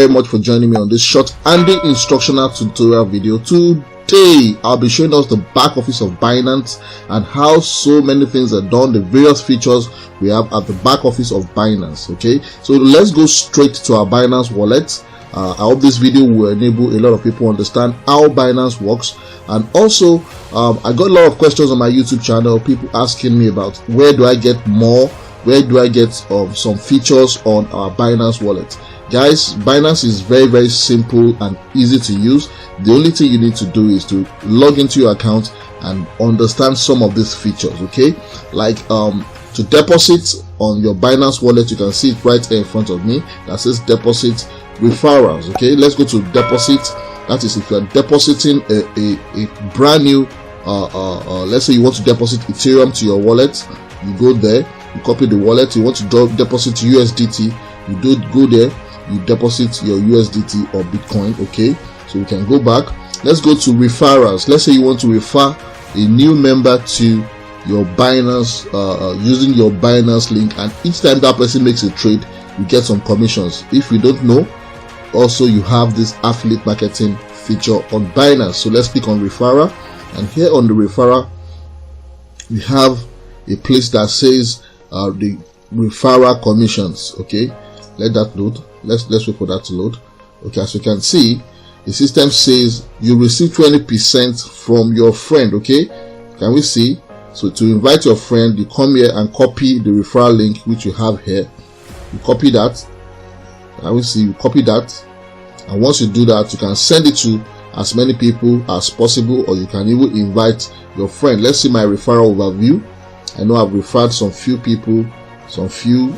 very much for joining me on this short and instructional tutorial video. Today I'll be showing us the back office of Binance and how so many things are done, the various features we have at the back office of Binance. Okay, so let's go straight to our Binance wallet. I hope this video will enable a lot of people understand how Binance works, and also I got a lot of questions on my YouTube channel, people asking me about where do I get more, where do I get some features on our Binance wallet. Guys, Binance is very simple and easy to use. The only thing you need to do is to log into your account and understand some of these features. Okay, like to deposit on your Binance wallet, you can see it right here in front of me that says deposit referrals. Okay, let's go to deposit. That is if you are depositing a brand new let's say you want to deposit Ethereum to your wallet, you go there, you copy the wallet. You want to deposit USDT, you do go there, you deposit your USDT or Bitcoin. Okay, so we can go back. Let's go to referrals. Let's say you want to refer a new member to your Binance using your Binance link, and each time that person makes a trade, you get some commissions. If you don't know, also you have this affiliate marketing feature on Binance. So let's click on referral, and here on the referral we have a place that says the referral commissions. Okay, let that load. Let's wait for that to load. Okay, as you can see, the system says you receive 20% from your friend. Okay, can we see? So to invite your friend, you come here and copy the referral link which you have here. You copy that. I will see you copy that, and once you do that, you can send it to as many people as possible, or you can even invite your friend. Let's see my referral overview. I know I've referred some few people some few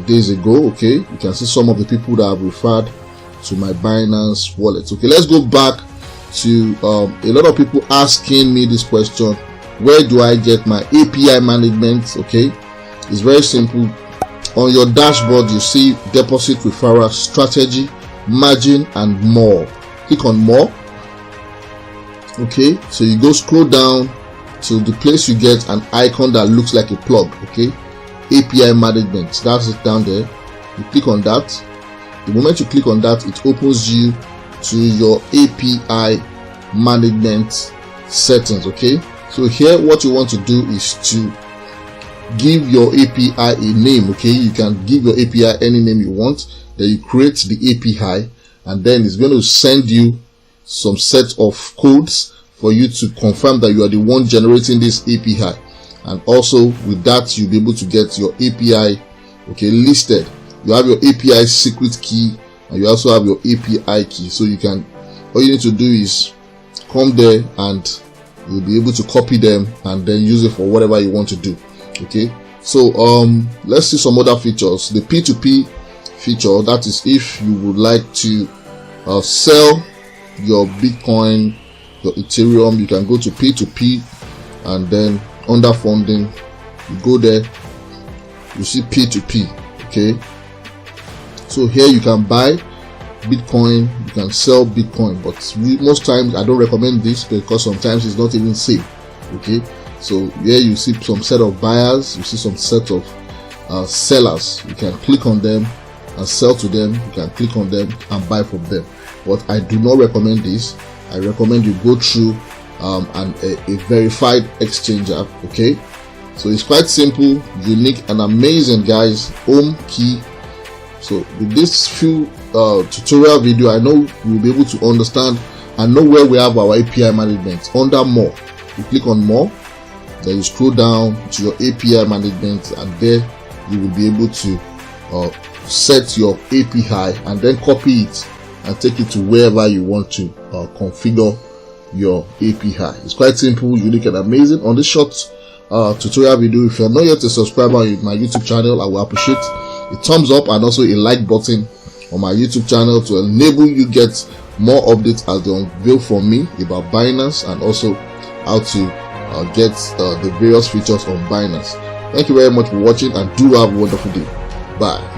days ago. Okay, you can see some of the people that I've referred to my Binance wallet. Okay, let's go back to a lot of people asking me this question: where do I get my API management? Okay, it's very simple. On your dashboard, you see deposit, referral, strategy, margin, and more. Click on more. Okay, so you go scroll down to the place you get an icon that looks like a plug. Okay, API management, that's it down there. You click on that. The moment you click on that, it opens you to your API management settings. Okay, so here what you want to do is to give your API a name. Okay, you can give your API any name you want. Then you create the API, and then it's going to send you some set of codes for you to confirm that you are the one generating this API. And also with that, you'll be able to get your API listed. You have your API secret key, and you also have your API key. So you can, all you need to do is come there and you'll be able to copy them and then use it for whatever you want to do. Okay, so let's see some other features. The P2P feature, that is if you would like to sell your Bitcoin, your Ethereum, you can go to P2P, and then under funding you go there, you see P2P. Okay, so here you can buy Bitcoin, you can sell Bitcoin, but most times I don't recommend this because sometimes it's not even safe. Okay, so here you see some set of buyers, you see some set of sellers. You can click on them and sell to them, you can click on them and buy from them, but I do not recommend this. I recommend you go through a verified exchange app. Okay, so it's quite simple, unique, and amazing, guys. Home key. So with this few tutorial video, I know you'll be able to understand and know where we have our API management. Under more, you click on more, then you scroll down to your API management, and there you will be able to set your API and then copy it and take it to wherever you want to configure your API. It's quite simple, unique, and amazing. On this short tutorial video, if you're not yet a subscriber on my YouTube channel, I will appreciate a thumbs up and also a like button on my YouTube channel to enable you get more updates as they unveil from me about Binance, and also how to get the various features on Binance. Thank you very much for watching, and do have a wonderful day. Bye.